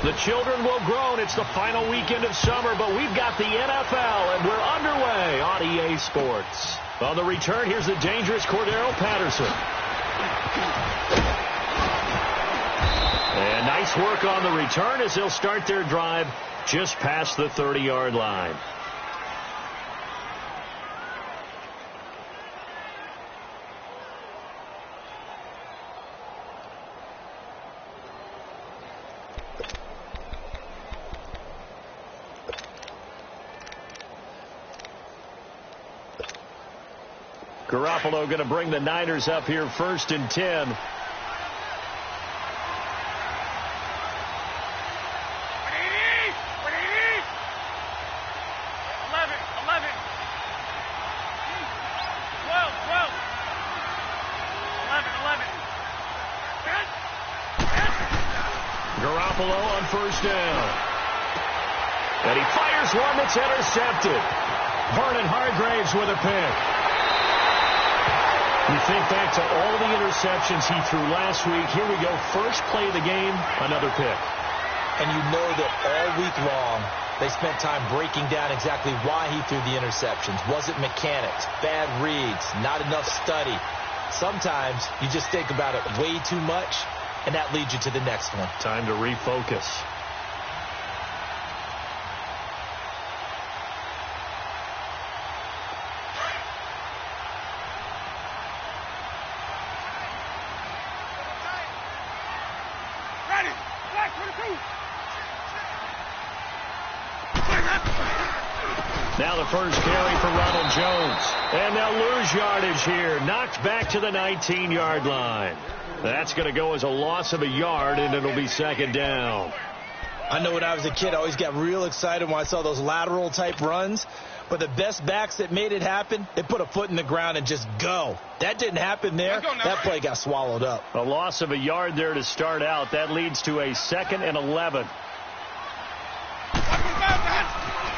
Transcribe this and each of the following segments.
The children will groan. It's the final weekend of summer, but we've got the NFL, and we're underway on EA Sports. On the return, here's the dangerous Cordero Patterson. And nice work on the return as they'll start their drive just past the 30-yard line. Garoppolo going to bring the Niners up here 1st and 10. 11, 11. Garoppolo on 1st down. And he fires one that's intercepted. Vernon Hargreaves with a pick. You think back to all the interceptions he threw last week. Here we go. First play of the game, another pick. And you know that all week long, they spent time breaking down exactly why he threw the interceptions. Was it mechanics, bad reads, not enough study? Sometimes you just think about it way too much, and that leads you to the next one. Time to refocus. Now the first carry for Ronald Jones. And they'll lose yardage here. Knocked back to the 19-yard line. That's going to go as a loss of a yard, and it'll be 2nd down. I know when I was a kid, I always got real excited when I saw those lateral-type runs. But the best backs that made it happen, they put a foot in the ground and just go. That didn't happen there. That play got swallowed up. A loss of a yard there to start out. That leads to a 2nd and 11.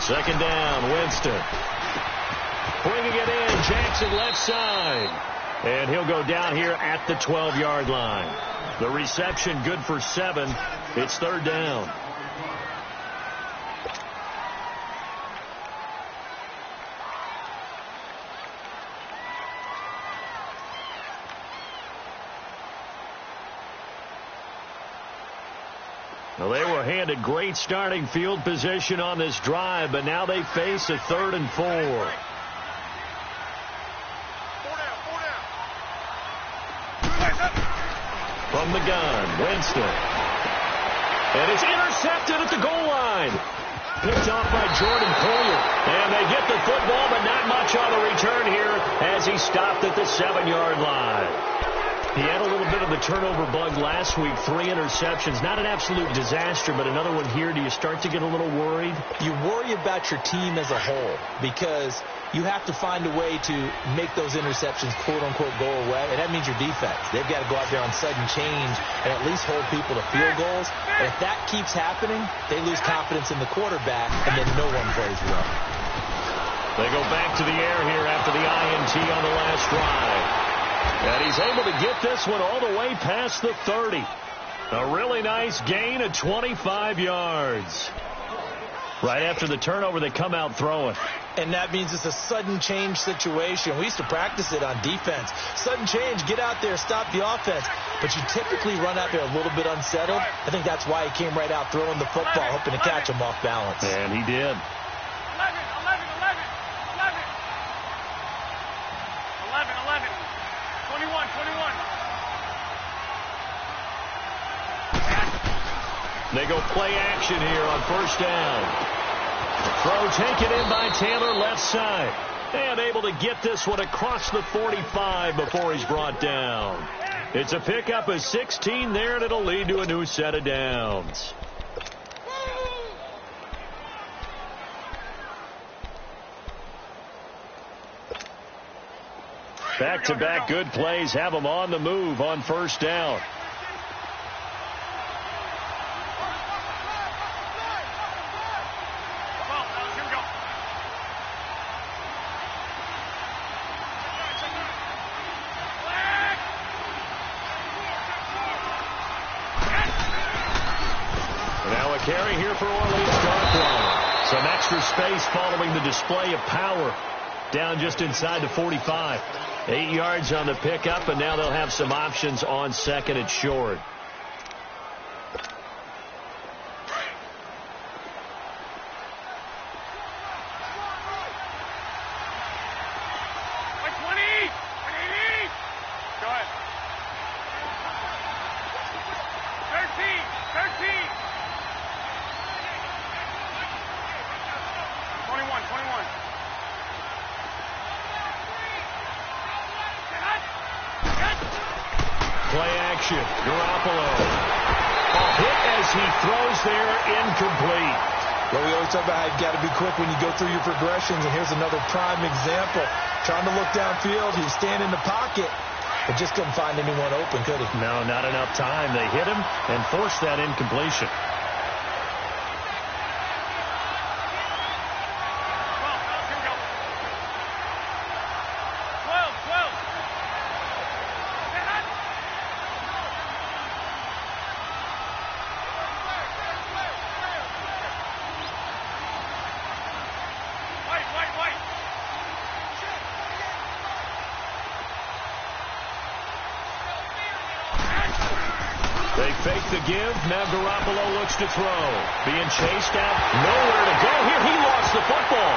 2nd down, Winston. Bringing it in, Jackson left side. And he'll go down here at the 12-yard line. The reception good for 7. It's 3rd down. Well, they were handed great starting field position on this drive, but now they face a 3rd and 4. From the gun, Winston. And it's intercepted at the goal line. Picked off by Jordan Poyer. And they get the football, but not much on the return here as he stopped at the 7-yard line. He had a little bit of the turnover bug last week, 3 interceptions. Not an absolute disaster, but another one here. Do you start to get a little worried? You worry about your team as a whole because you have to find a way to make those interceptions, quote-unquote, go away, and that means your defense. They've got to go out there on sudden change and at least hold people to field goals. And if that keeps happening, they lose confidence in the quarterback, and then no one plays well. They go back to the air here after the INT on the last drive. And he's able to get this one all the way past the 30. A really nice gain of 25 yards. Right after the turnover, they come out throwing. And that means it's a sudden change situation. We used to practice it on defense. Sudden change, get out there, stop the offense. But you typically run out there a little bit unsettled. I think that's why he came right out throwing the football, hoping to catch him off balance. And he did. 21. They go play action here on 1st down. Throw taken in by Taylor left side. And able to get this one across the 45 before he's brought down. It's a pickup of 16 there, and it'll lead to a new set of downs. Back-to-back good plays have them on the move on 1st down. carry here for Orleans Dark Line. Some extra space following the display of power. Down just inside the 45. 8 yards on the pickup, and now they'll have some options on second and short. Play action. Garoppolo. Hit as he throws there, incomplete. Well, we always talk about how you got to be quick when you go through your progressions, and here's another prime example. Trying to look downfield, he stand in the pocket, but just couldn't find anyone open, could he? No, not enough time. They hit him and forced that incompletion. They fake the give. Now Garoppolo looks to throw. Being chased out. Nowhere to go here. He lost the football.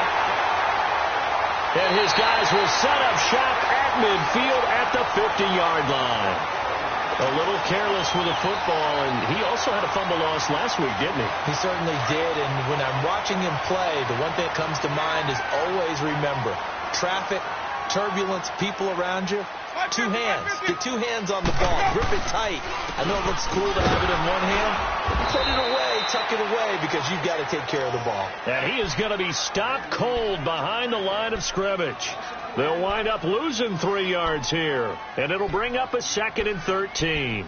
And his guys will set up shop at midfield at the 50-yard line. A little careless with the football, and he also had a fumble loss last week, didn't he? He certainly did, and when I'm watching him play, the one thing that comes to mind is always remember, traffic, turbulence, people around you. Two hands. Get two hands on the ball. Grip it tight. I know it looks cool to have it in one hand. Put it away. Tuck it away because you've got to take care of the ball. And he is going to be stopped cold behind the line of scrimmage. They'll wind up losing 3 yards here. And it'll bring up a 2nd and 13.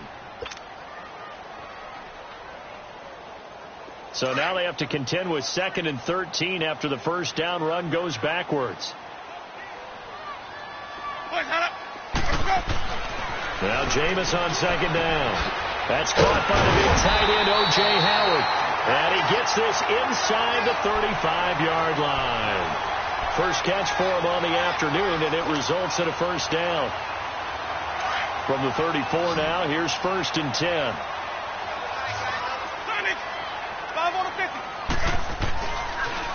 So now they have to contend with 2nd and 13 after the first down run goes backwards. Now Jameis on 2nd down. That's caught by the big tight end, O.J. Howard. And he gets this inside the 35-yard line. First catch for him on the afternoon, and it results in a first down. From the 34 now, here's 1st and 10.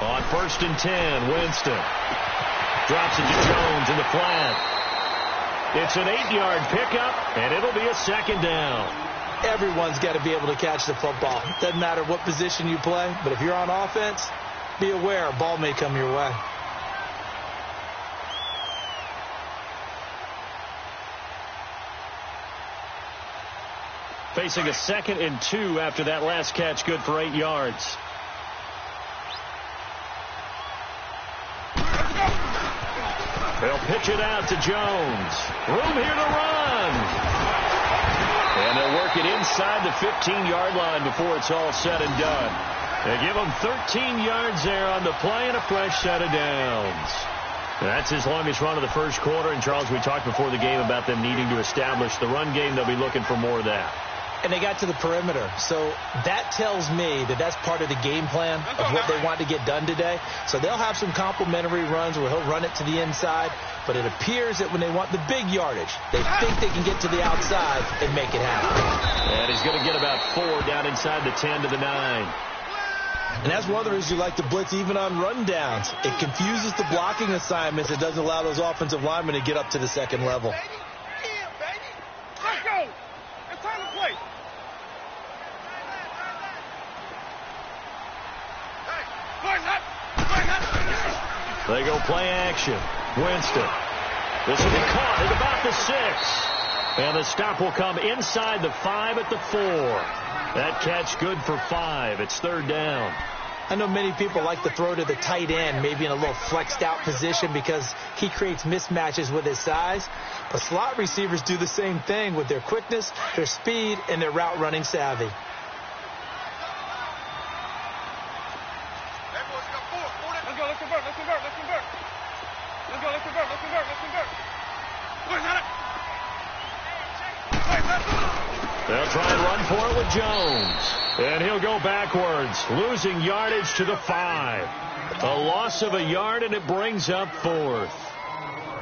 On 1st and 10, Winston. Drops it to Jones in the flat. It's an 8-yard pickup, and it'll be a 2nd down. Everyone's got to be able to catch the football. Doesn't matter what position you play, but if you're on offense, be aware a ball may come your way. Facing a 2nd and 2 after that last catch, good for 8 yards. They'll pitch it out to Jones. Room here to run. And they'll work it inside the 15-yard line before it's all said and done. They give them 13 yards there on the play and a fresh set of downs. That's his longest run of the first quarter. And, Charles, we talked before the game about them needing to establish the run game. They'll be looking for more of that. And they got to the perimeter. So that tells me that that's part of the game plan of what they want to get done today. So they'll have some complimentary runs where he'll run it to the inside. But it appears that when they want the big yardage, they think they can get to the outside and make it happen. And he's going to get about 4 down inside the 10 to the 9. And that's one of the reasons you like to blitz even on rundowns. It confuses the blocking assignments. It doesn't allow those offensive linemen to get up to the second level. Let's go. It's time to play. They go play action. Winston. This will be caught at about the 6. And the stop will come inside the 5 at the 4. That catch good for 5. It's 3rd down. I know many people like to throw to the tight end, maybe in a little flexed out position because he creates mismatches with his size. But slot receivers do the same thing with their quickness, their speed, and their route running savvy. They'll try and run for it with Jones. And he'll go backwards, losing yardage to the 5. A loss of a yard, and it brings up 4th.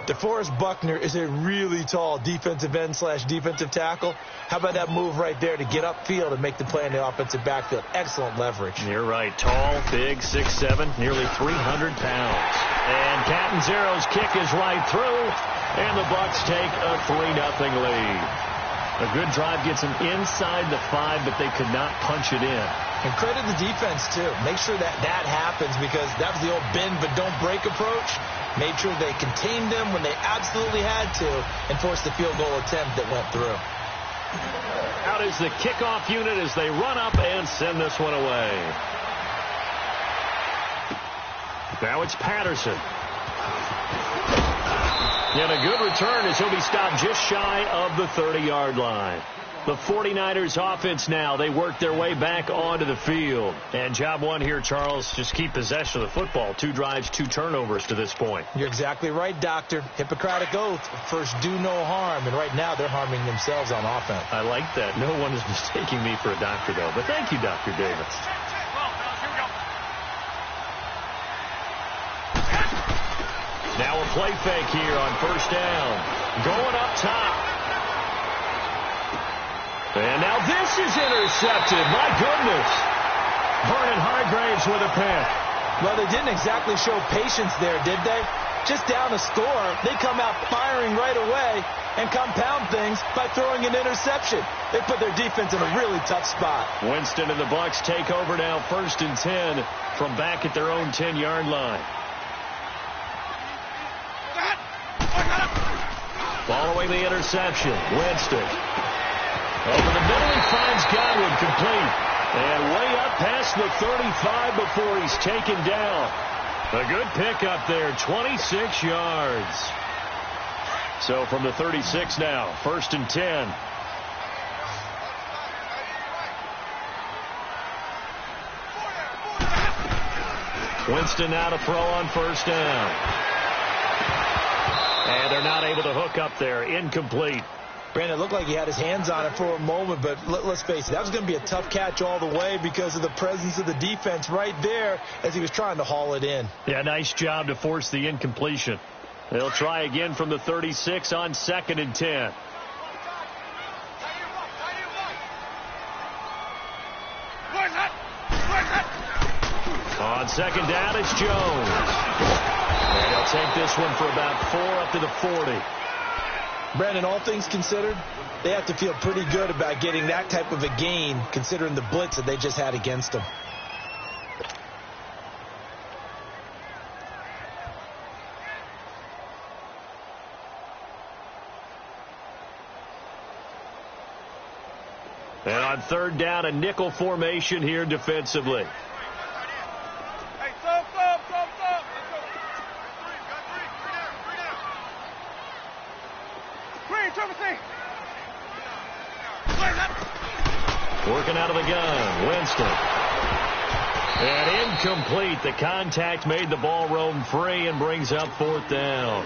DeForest Buckner is a really tall defensive end / defensive tackle. How about that move right there to get upfield and make the play in the offensive backfield? Excellent leverage. You're right. Tall, big, 6'7", nearly 300 pounds. And Catanzaro's kick is right through, and the Bucs take a 3-0 lead. A good drive gets them inside the 5, but they could not punch it in. And credit the defense, too. Make sure that happens, because that was the old bend but don't break approach. Made sure they contained them when they absolutely had to and forced the field goal attempt that went through. Out is the kickoff unit as they run up and send this one away. Now it's Patterson. And a good return as he'll be stopped just shy of the 30-yard line. The 49ers offense now, they work their way back onto the field. And job one here, Charles, just keep possession of the football. 2 drives, 2 turnovers to this point. You're exactly right, Doctor. Hippocratic oath, first do no harm. And right now they're harming themselves on offense. I like that. No one is mistaking me for a doctor, though. But thank you, Dr. Davis. Now a play fake here on first down. Going up top. And now this is intercepted. My goodness. Vernon Hargraves with a pick. Well, they didn't exactly show patience there, did they? Just down a score, they come out firing right away and compound things by throwing an interception. They put their defense in a really tough spot. Winston and the Bucs take over now, 1st and 10 from back at their own 10-yard line. Following the interception, Winston. Over the middle, he finds Godwin complete. And way up past the 35 before he's taken down. A good pickup there, 26 yards. So from the 36 now, 1st and 10. Winston now to throw on first down. And they're not able to hook up there. Incomplete. Brandon, it looked like he had his hands on it for a moment, but let's face it, that was going to be a tough catch all the way because of the presence of the defense right there as he was trying to haul it in. Yeah, nice job to force the incompletion. They'll try again from the 36 on 2nd and 10. On 2nd down, it's Jones. And he'll take this one for about 4 up to the 40. Brandon, all things considered, they have to feel pretty good about getting that type of a gain considering the blitz that they just had against them. And on 3rd down, a nickel formation here defensively. Hey, stop. Working out of the gun, Winston. And incomplete. The contact made the ball roam free and brings up 4th down.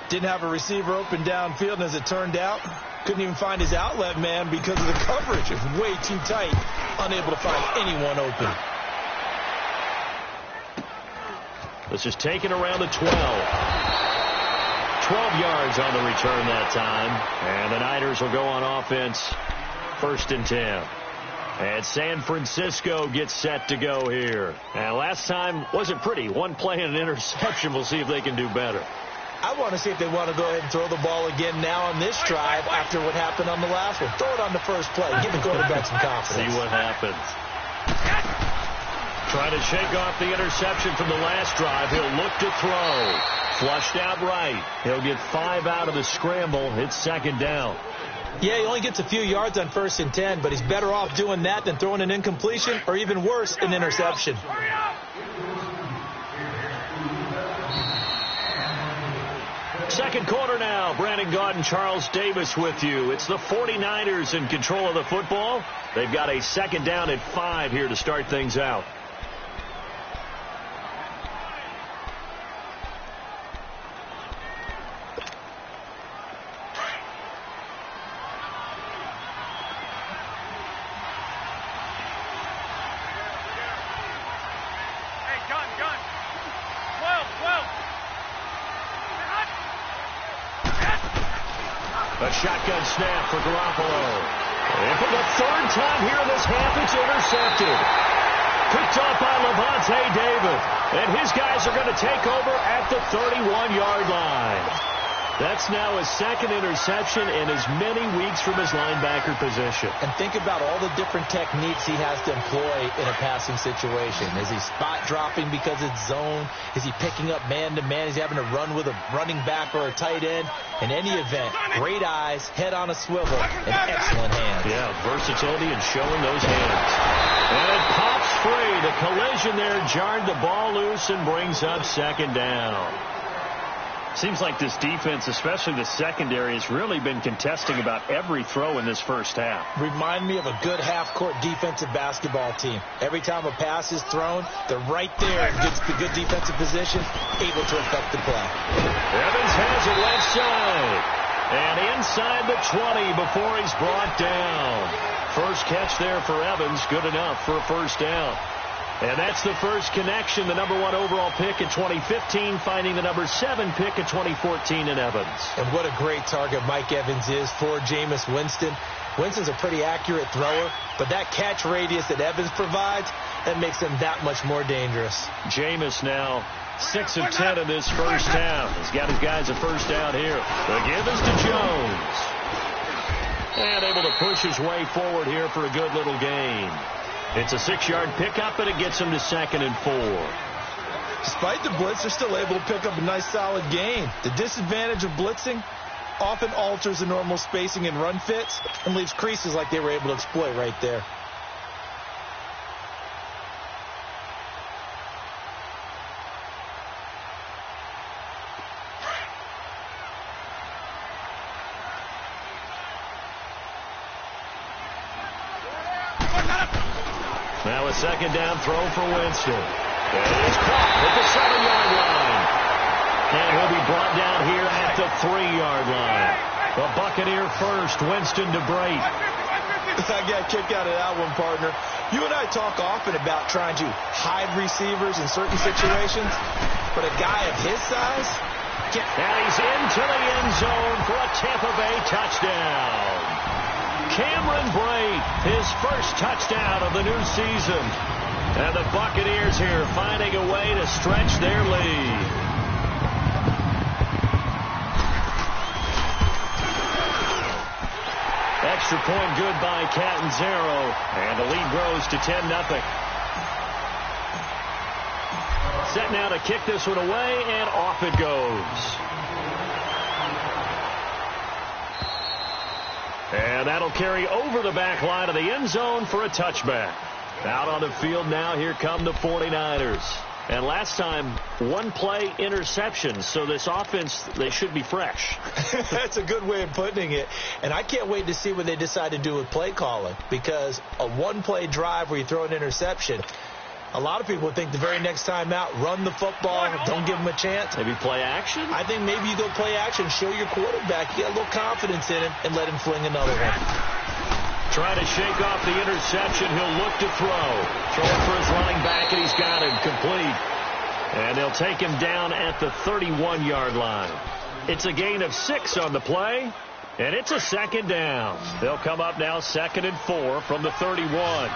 Didn't have a receiver open downfield, and as it turned out, couldn't even find his outlet man because of the coverage. It was way too tight, unable to find anyone open. This is taken around the 12. 12 yards on the return that time. And the Niners will go on offense, 1st and 10. And San Francisco gets set to go here. And last time wasn't pretty. One play and an interception. We'll see if they can do better. I want to see if they want to go ahead and throw the ball again now on this drive after what happened on the last one. Throw it on the first play. Give the quarterback some confidence. See what happens. Trying to shake off the interception from the last drive. He'll look to throw. Flushed out right. He'll get 5 out of the scramble. It's 2nd down. Yeah, he only gets a few yards on 1st and 10, but he's better off doing that than throwing an incompletion or even worse, an interception. Second quarter now. Brandon Gaudin and Charles Davis with you. It's the 49ers in control of the football. They've got a 2nd down at 5 here to start things out. A shotgun snap for Garoppolo. And for the third time here in this half, it's intercepted. Picked off by Levante David. And his guys are going to take over at the 31-yard line. That's now his second interception in as many weeks from his linebacker position. And think about all the different techniques he has to employ in a passing situation. Is he spot dropping because it's zone? Is he picking up man-to-man? Is he having to run with a running back or a tight end? In any event, great eyes, head on a swivel, and excellent hands. Yeah, versatility and showing those hands. And it pops free. The collision there jarred the ball loose and brings up second down. Seems like this defense, especially the secondary, has really been contesting about every throw in this first half. Remind me of a good half-court defensive basketball team. Every time a pass is thrown, they're right there in good defensive position, able to affect the play. Evans has it left side. And inside the 20 before he's brought down. First catch there for Evans, good enough for a first down. And that's the first connection, the number 1 overall pick in 2015, finding the number 7 pick in 2014 in Evans. And what a great target Mike Evans is for Jameis Winston. Winston's a pretty accurate thrower, but that catch radius that Evans provides, that makes him that much more dangerous. Jameis now 6 of 10 in this first down. He's got his guys a first down here. The give is to Jones. And able to push his way forward here for a good little gain. It's a 6-yard pickup, and it gets him to 2nd and 4. Despite the blitz, they're still able to pick up a nice, solid gain. The disadvantage of blitzing often alters the normal spacing and run fits and leaves creases like they were able to exploit right there. Now a second down throw for Winston. And he's caught at the 7-yard line. And he'll be brought down here at the 3-yard line. The Buccaneer first, Winston to break. I got a kick out of that one, partner. You and I talk often about trying to hide receivers in certain situations, but a guy of his size... And he's into the end zone for a Tampa Bay touchdown. Cameron Brate, his first touchdown of the new season. And the Buccaneers here finding a way to stretch their lead. Extra point good by Catanzaro. And the lead grows to 10-0. Set now to kick this one away, and off it goes. And that'll carry over the back line of the end zone for a touchback. Out on the field now, here come the 49ers. And last time, one-play interception, so this offense, they should be fresh. That's a good way of putting it. And I can't wait to see what they decide to do with play calling, because a one-play drive where you throw an interception, a lot of people think the very next time out, run the football, don't give them a chance. Maybe play action? I think maybe you go play action, show your quarterback, you got a little confidence in him, and let him fling another one. Trying to shake off the interception. He'll look to throw. Throwing for his running back, and he's got him complete. And they'll take him down at the 31-yard line. It's a gain of 6 on the play, and it's a second down. They'll come up now 2nd and 4 from the 31.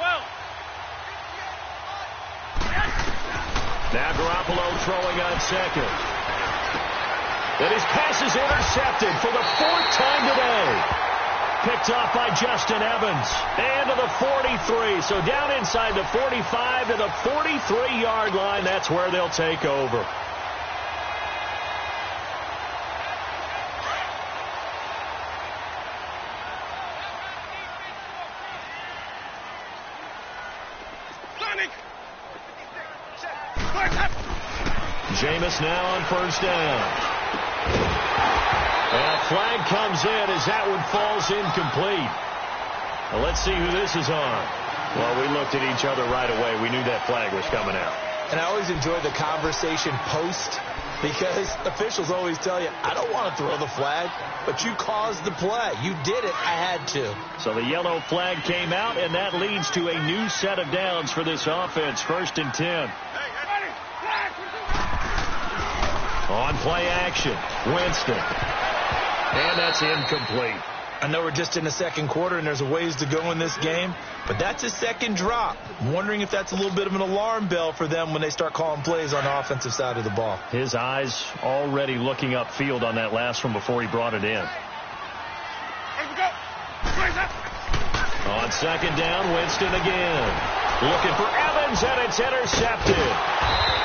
12. Now Garoppolo throwing on second. And his pass is intercepted for the 4th time today. Picked off by Justin Evans. And to the 43. So down inside the 45 to the 43-yard line. That's where they'll take over. Jameis now on first down. And a flag comes in as that one falls incomplete. Well, let's see who this is on. Well, we looked at each other right away. We knew that flag was coming out. And I always enjoy the conversation post, because officials always tell you, I don't want to throw the flag, but you caused the play. You did it. I had to. So the yellow flag came out, and that leads to a new set of downs for this offense. 1st and 10. On play action, Winston. And that's incomplete. I know we're just in the second quarter and there's a ways to go in this game, but that's his second drop. I'm wondering if that's a little bit of an alarm bell for them when they start calling plays on the offensive side of the ball. His eyes already looking upfield on that last one before he brought it in. On 2nd down, Winston again. Looking for Evans, and it's intercepted.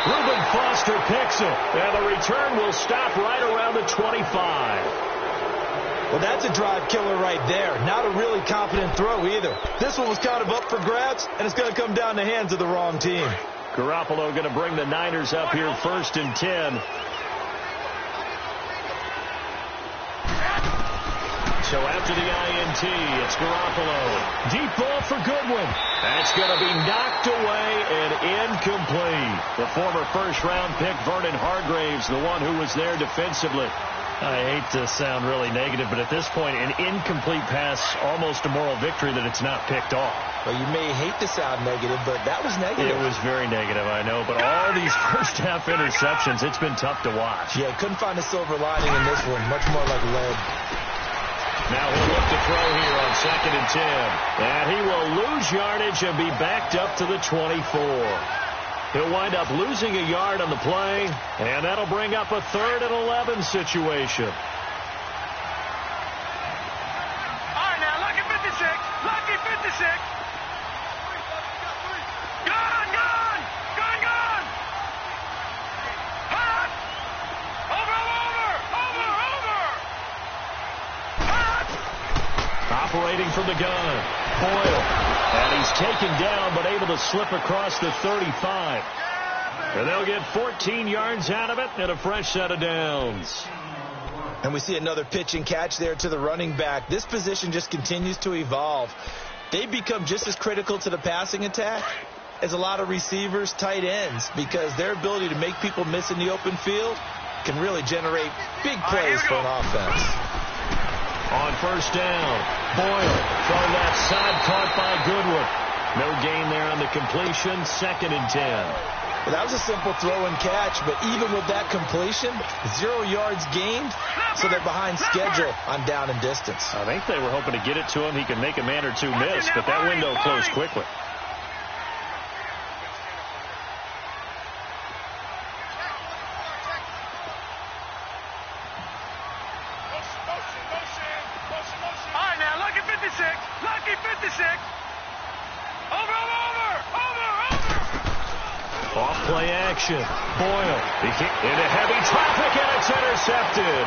Reuben Foster picks it, and the return will stop right around the 25. Well, that's a drive killer right there. Not a really confident throw either. This one was kind of up for grabs, and it's going to come down the hands of the wrong team. Garoppolo going to bring the Niners up here 1st and 10. So after the INT, it's Garoppolo. Deep ball for Goodwin. That's going to be knocked away and incomplete. The former first-round pick, Vernon Hargraves, the one who was there defensively. I hate to sound really negative, but at this point, an incomplete pass, almost a moral victory that it's not picked off. Well, you may hate to sound negative, but that was negative. It was very negative, I know. But all these first-half interceptions, it's been tough to watch. Yeah, couldn't find a silver lining in this one. Much more like lead. Now he'll look to throw here on 2nd and 10. And he will lose yardage and be backed up to the 24. He'll wind up losing a yard on the play, and that'll bring up a 3rd and 11 situation. All right, now, lucky 56. Lucky 56. Gone, gone. Gone, gone. Hot. Over. Hot. Operating from the gun, Boyle. And he's taken down, but able to slip across the 35. And they'll get 14 yards out of it and a fresh set of downs. And we see another pitch and catch there to the running back. This position just continues to evolve. They become just as critical to the passing attack as a lot of receivers, tight ends, because their ability to make people miss in the open field can really generate big plays for an offense. On 1st down, Boyle from that side, caught by Goodwin. No gain there on the completion. 2nd and 10. Well, that was a simple throw and catch, but even with that completion, 0 yards gained, so they're behind schedule on down and distance. I think they were hoping to get it to him. He could make a man or two miss, but that window closed quickly. Lucky 56. Over. Off play action. Boyle. He kicked into heavy traffic, and it's intercepted.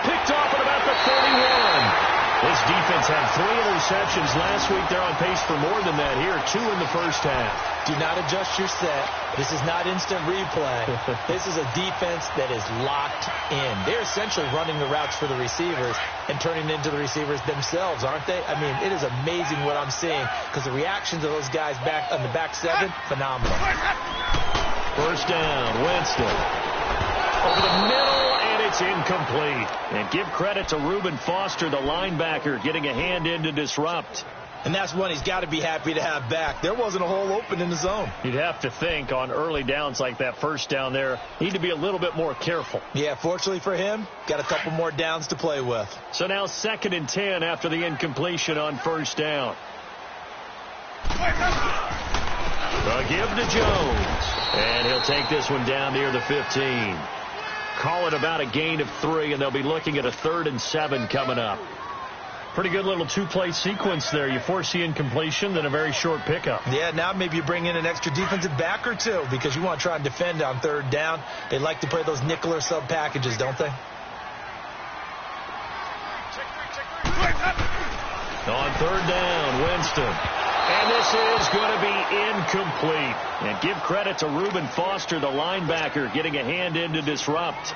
Picked off at about the 31. This defense had 3 interceptions last week. They're on pace for more than that here. 2 in the first half. Do not adjust your set. This is not instant replay. This is a defense that is locked in. They're essentially running the routes for the receivers and turning into the receivers themselves, aren't they? I mean, it is amazing what I'm seeing, because the reactions of those guys back on the back 7, phenomenal. 1st down, Winston. Over the middle, and it's incomplete. And give credit to Reuben Foster, the linebacker, getting a hand in to disrupt. And that's one he's got to be happy to have back. There wasn't a hole open in the zone. You'd have to think on early downs like that 1st down there, need to be a little bit more careful. Yeah, fortunately for him, got a couple more downs to play with. So now 2nd and 10 after the incompletion on 1st down. The give to Jones. And he'll take this one down near the 15. Call it about a gain of 3, and they'll be looking at a 3rd and 7 coming up. Pretty good little 2-play sequence there. You force the incompletion, then a very short pickup. Yeah, now maybe you bring in an extra defensive back or 2, because you want to try and defend on 3rd down. They like to play those nickel or sub packages, don't they? On 3rd down, Winston. And this is going to be incomplete. And give credit to Reuben Foster, the linebacker, getting a hand in to disrupt.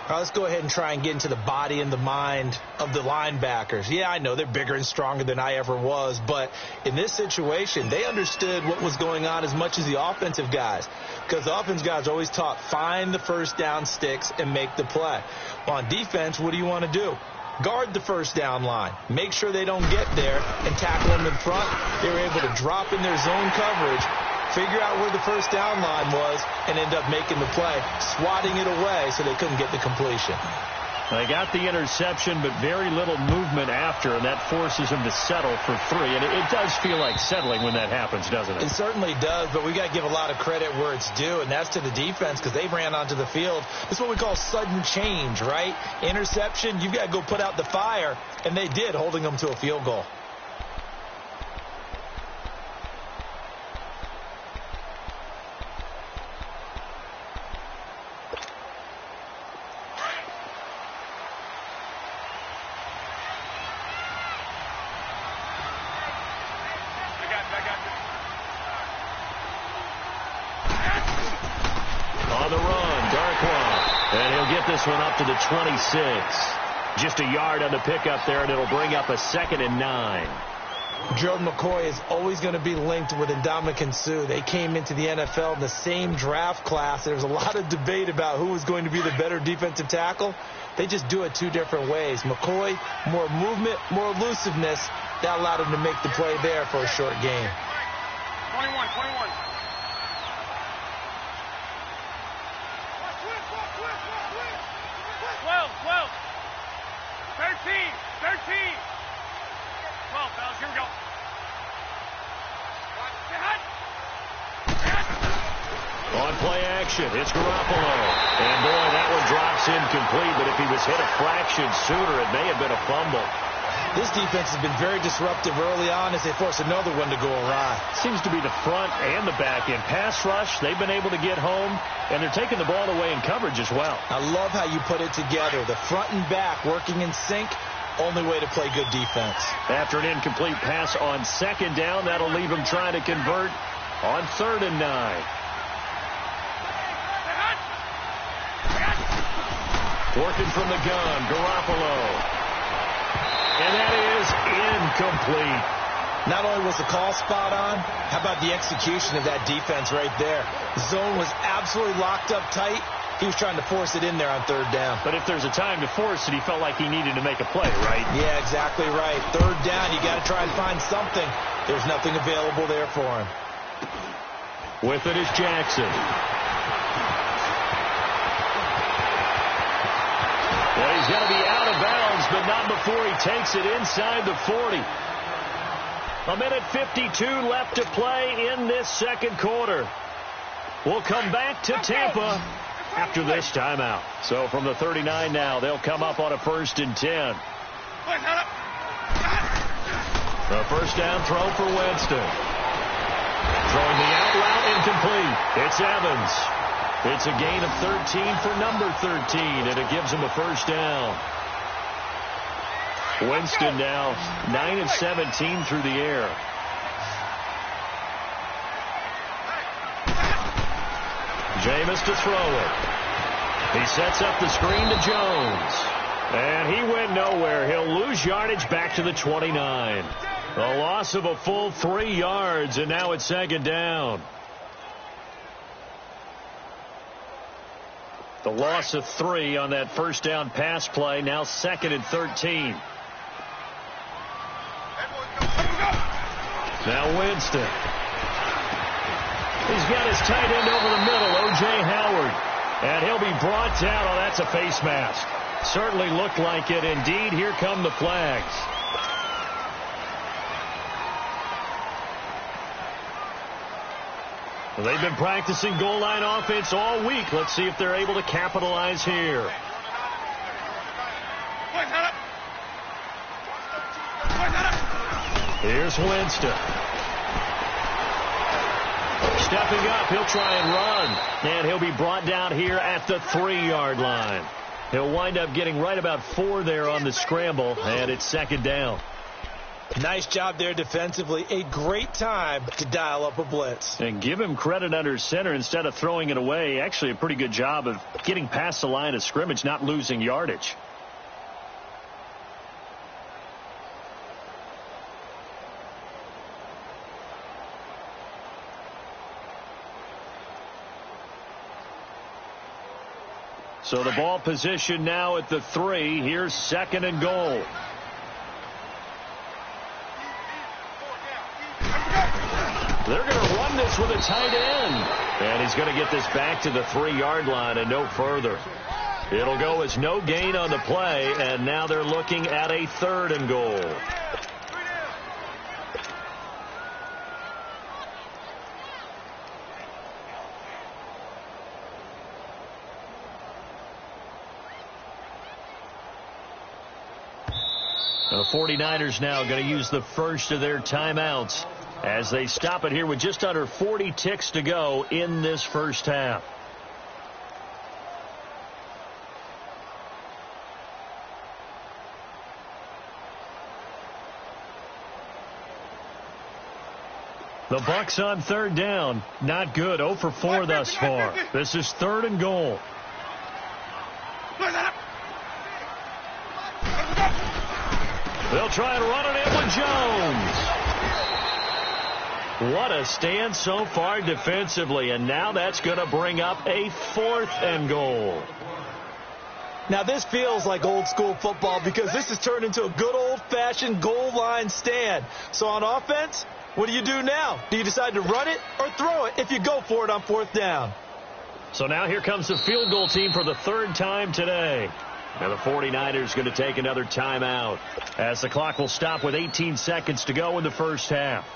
All right, let's go ahead and try and get into the body and the mind of the linebackers. Yeah, I know they're bigger and stronger than I ever was, but in this situation, they understood what was going on as much as the offensive guys, because the offensive guys always taught, find the first down sticks and make the play. Well, on defense, what do you want to do? Guard the first down line. Make sure they don't get there and tackle them in front. They were able to drop in their zone coverage, figure out where the first down line was, and end up making the play, swatting it away so they couldn't get the completion. They got the interception, but very little movement after, and that forces them to settle for 3. And it does feel like settling when that happens, doesn't it? It certainly does, but we got to give a lot of credit where it's due, and that's to the defense, because they ran onto the field. It's what we call sudden change, right? Interception, you've got to go put out the fire, and they did, holding them to a field goal. This one up to the 26. Just a yard on the pickup there, and it'll bring up a 2nd and 9. Jordan McCoy is always going to be linked with Ndamukong Suh. They came into the NFL in the same draft class. There was a lot of debate about who was going to be the better defensive tackle. They just do it 2 different ways. McCoy, more movement, more elusiveness. That allowed him to make the play there for a short gain. 21. 12. 13. 12, fellas, here we go. On play action, it's Garoppolo. And boy, that one drops incomplete, but if he was hit a fraction sooner, it may have been a fumble. This defense has been very disruptive early on as they force another one to go awry. Seems to be the front and the back end. Pass rush, they've been able to get home, and they're taking the ball away in coverage as well. I love how you put it together. The front and back working in sync, only way to play good defense. After an incomplete pass on 2nd down, that'll leave them trying to convert on 3rd and 9. Working from the gun, Garoppolo. And that is incomplete. Not only was the call spot on, how about the execution of that defense right there? The zone was absolutely locked up tight. He was trying to force it in there on 3rd down. But if there's a time to force it, he felt like he needed to make a play, right? Yeah, exactly right. 3rd down, you got to try and find something. There's nothing available there for him. With it is Jackson. Well, he's going to be out of bounds, but not before he takes it inside the 40. 1:52 left to play in this 2nd quarter. We'll come back to Tampa after this timeout. So from the 39 now, they'll come up on a 1st and 10. The first down throw for Winston. Throwing the out route incomplete. It's Evans. It's a gain of 13 for number 13, and it gives him a 1st down. Winston now 9 of 17 through the air. Jameis to throw it. He sets up the screen to Jones. And he went nowhere. He'll lose yardage back to the 29. A loss of a full 3 yards, and now it's 2nd down. The loss of 3 on that 1st down pass play. Now 2nd and 13. Now Winston. He's got his tight end over the middle, O.J. Howard. And he'll be brought down. Oh, that's a face mask. Certainly looked like it. Indeed, here come the flags. Well, they've been practicing goal line offense all week. Let's see if they're able to capitalize here. Here's Winston. Stepping up, he'll try and run. And he'll be brought down here at the 3-yard line. He'll wind up getting right about 4 there on the scramble, and it's 2nd down. Nice job there defensively. A great time to dial up a blitz. And give him credit under center instead of throwing it away. Actually a pretty good job of getting past the line of scrimmage, not losing yardage. So the ball position now at the 3. Here's 2nd and goal. They're going to run this with a tight end. And he's going to get this back to the 3-yard line and no further. It'll go as no gain on the play, and now they're looking at a 3rd and goal. The 49ers now going to use the first of their timeouts as they stop it here with just under 40 ticks to go in this first half. The Bucs on 3rd down. Not good. 0 for 4 thus far. This is 3rd and goal. They'll try and run it in with Jones. What a stand so far defensively, and now that's going to bring up a 4th and goal. Now this feels like old school football because this has turned into a good old-fashioned goal line stand. So on offense, what do you do now? Do you decide to run it or throw it if you go for it on 4th down? So now here comes the field goal team for the 3rd time today. Now the 49ers going to take another timeout as the clock will stop with 18 seconds to go in the first half.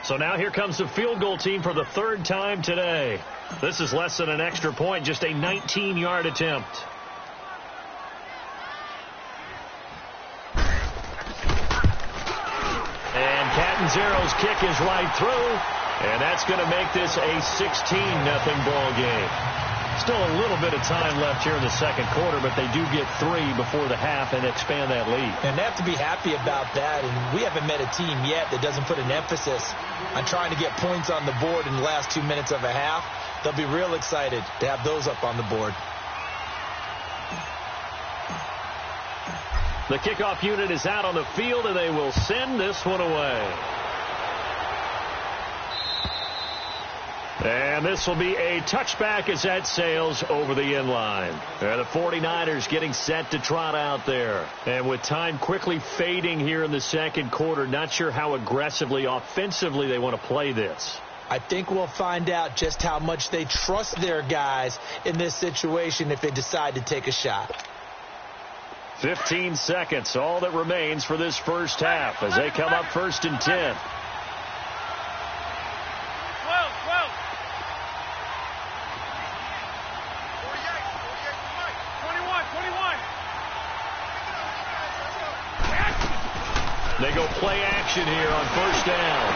So now here comes the field goal team for the 3rd time today. This is less than an extra point, just a 19-yard attempt. And Catanzero's kick is right through, and that's going to make this a 16-0 ball game. Still a little bit of time left here in the second quarter, but they do get 3 before the half and expand that lead. And they have to be happy about that, and we haven't met a team yet that doesn't put an emphasis on trying to get points on the board in the last 2 minutes of a half. They'll be real excited to have those up on the board. The kickoff unit is out on the field, and they will send this one away. And this will be a touchback as that sails over the end line. The 49ers getting set to trot out there. And with time quickly fading here in the second quarter, not sure how aggressively, offensively they want to play this. I think we'll find out just how much they trust their guys in this situation if they decide to take a shot. 15 seconds, all that remains for this first half as they come up 1st and 10. They go play action here on 1st down.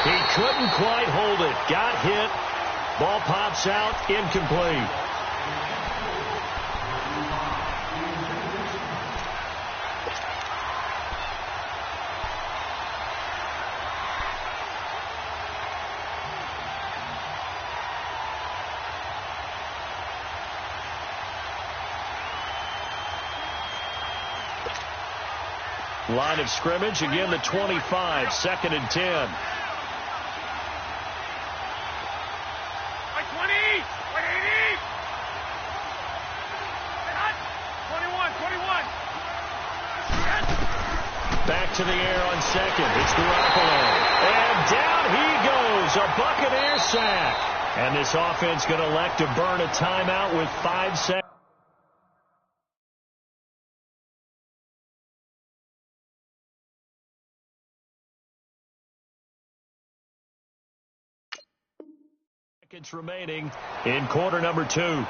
He couldn't quite hold it. Got hit. Ball pops out. Incomplete. Line of scrimmage, again the 25, 2nd and 10. Right 20, right 80. 21, 21. Back to the air on 2nd. It's Garoppolo. And down he goes, a Buccaneer sack. And this offense going to elect to burn a timeout with 5 seconds. Remaining in quarter number 2.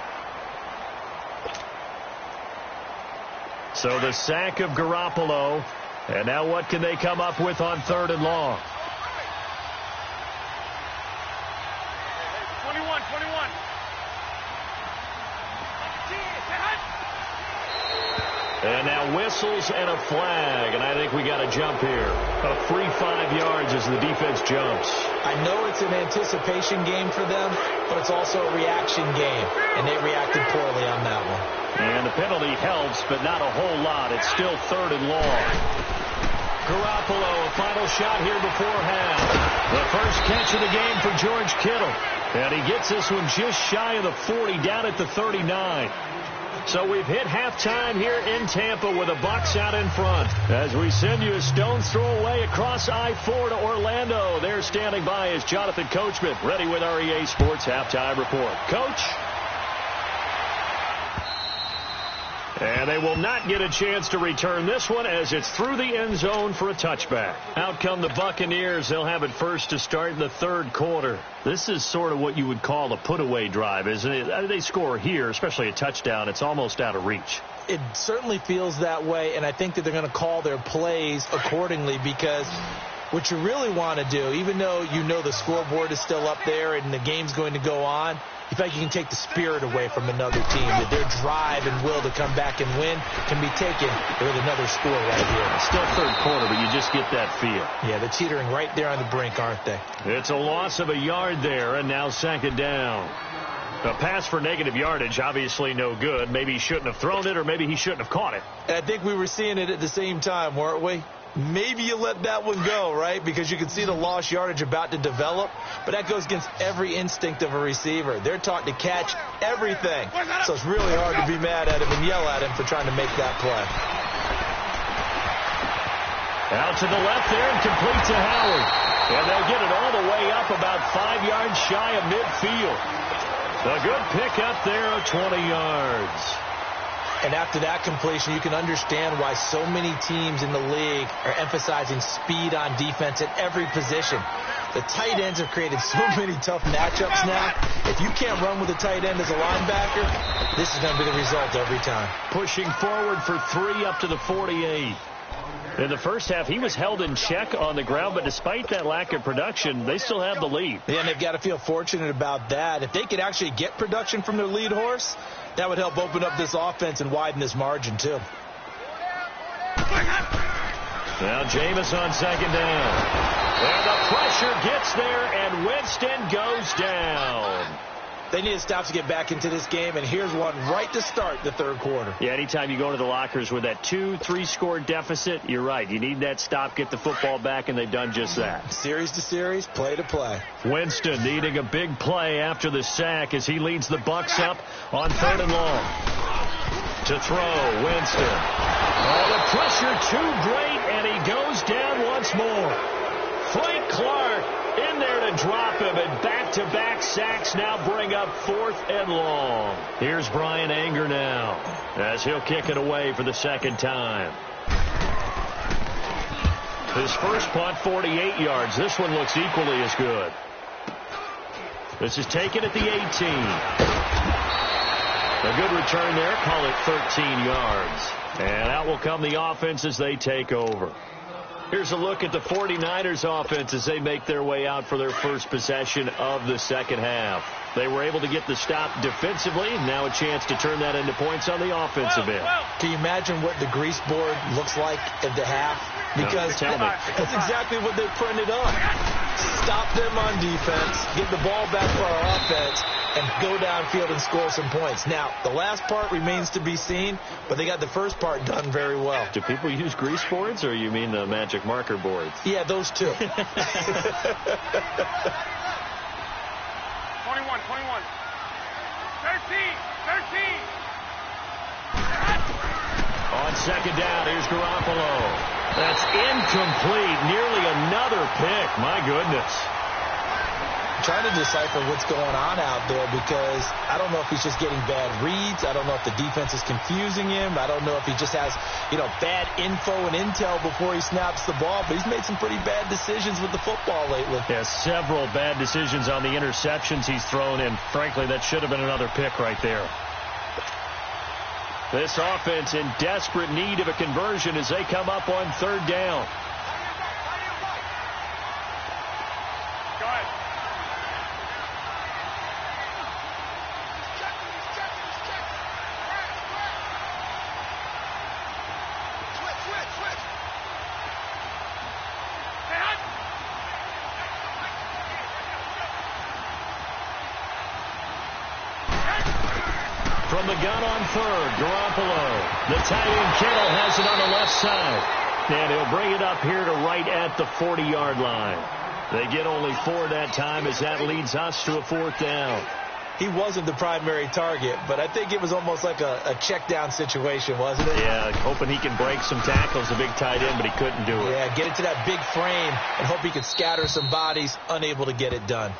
So the sack of Garoppolo, and now what can they come up with on 3rd and long? 21. And now whistles and a flag, and I think we got a jump here. A free 5 yards as the defense jumps. I know it's an anticipation game for them, but it's also a reaction game, and they reacted poorly on that one. And the penalty helps, but not a whole lot. It's still 3rd and long. Garoppolo, a final shot here before half. The first catch of the game for George Kittle. And he gets this one just shy of the 40, down at the 39. So we've hit halftime here in Tampa with the Bucs out in front. As we send you a stone's throw away across I-4 to Orlando. There standing by is Jonathan Coachman, ready with our EA Sports Halftime Report. Coach? And they will not get a chance to return this one as it's through the end zone for a touchback. Out come the Buccaneers. They'll have it first to start in the 3rd quarter. This is sort of what you would call a put-away drive, isn't it? They score here, especially a touchdown. It's almost out of reach. It certainly feels that way, and I think that they're going to call their plays accordingly because what you really want to do, even though you know the scoreboard is still up there and the game's going to go on, you feel like you can take the spirit away from another team, that their drive and will to come back and win can be taken with another score right here. It's still 3rd quarter, but you just get that feel. Yeah, they're teetering right there on the brink, aren't they? It's a loss of a yard there, and now 2nd down. A pass for negative yardage, obviously no good. Maybe he shouldn't have thrown it, or maybe he shouldn't have caught it. And I think we were seeing it at the same time, weren't we? Maybe you let that one go, right? Because you can see the lost yardage about to develop. But that goes against every instinct of a receiver. They're taught to catch everything. So it's really hard to be mad at him and yell at him for trying to make that play. Out to the left there and complete to Howard. And they'll get it all the way up about 5 yards shy of midfield. A good pickup there of 20 yards. And after that completion, you can understand why so many teams in the league are emphasizing speed on defense at every position. The tight ends have created so many tough matchups now. If you can't run with a tight end as a linebacker, this is going to be the result every time. Pushing forward for 3 up to the 48. In the first half, he was held in check on the ground, but despite that lack of production, they still have the lead. Yeah, and they've got to feel fortunate about that. If they could actually get production from their lead horse, that would help open up this offense and widen this margin, too. Now Jameis on 2nd down. And the pressure gets there, and Winston goes down. They need to stop to get back into this game, and here's one right to start the 3rd quarter. Yeah, anytime you go to the lockers with that 2-3 score deficit, you're right. You need that stop, get the football back, and they've done just that. Series to series, play to play. Winston needing a big play after the sack as he leads the Bucs up on 3rd and long. To throw, Winston. Oh, the pressure too great, and he goes down once more. Frank Clark in there to drop him, and back-to-back sacks now bring up 4th and long. Here's Brian Anger now as he'll kick it away for the 2nd time. His first punt, 48 yards. This one looks equally as good. This is taken at the 18. A good return there. Call it 13 yards. And out will come the offense as they take over. Here's a look at the 49ers offense as they make their way out for their first possession of the 2nd half. They were able to get the stop defensively. Now a chance to turn that into points on the offensive end. Can you imagine what the grease board looks like at the half? Because that's exactly what they printed on. Stop them on defense, get the ball back for our offense, and go downfield and score some points. Now, the last part remains to be seen, but they got the first part done very well. Do people use grease boards, or you mean the magic marker boards? Yeah, those two. 21. On 2nd down, here's Garoppolo. That's incomplete. Nearly another pick. My goodness. Trying to decipher what's going on out there because I don't know if he's just getting bad reads. I don't know if the defense is confusing him. I don't know if he just has, bad info and intel before he snaps the ball. But he's made some pretty bad decisions with the football lately. Yeah, several bad decisions on the interceptions he's thrown in. Frankly, that should have been another pick right there. This offense in desperate need of a conversion as they come up on 3rd down. Go ahead. From the gun on third, Garoppolo. The tight end Kittle has it on the left side. And he'll bring it up here to right at the 40-yard line. They get only 4 that time as that leads us to a 4th down. He wasn't the primary target, but I think it was almost like a check down situation, wasn't it? Yeah, hoping he can break some tackles, a big tight end, but he couldn't do it. Yeah, get it to that big frame and hope he could scatter some bodies, unable to get it done.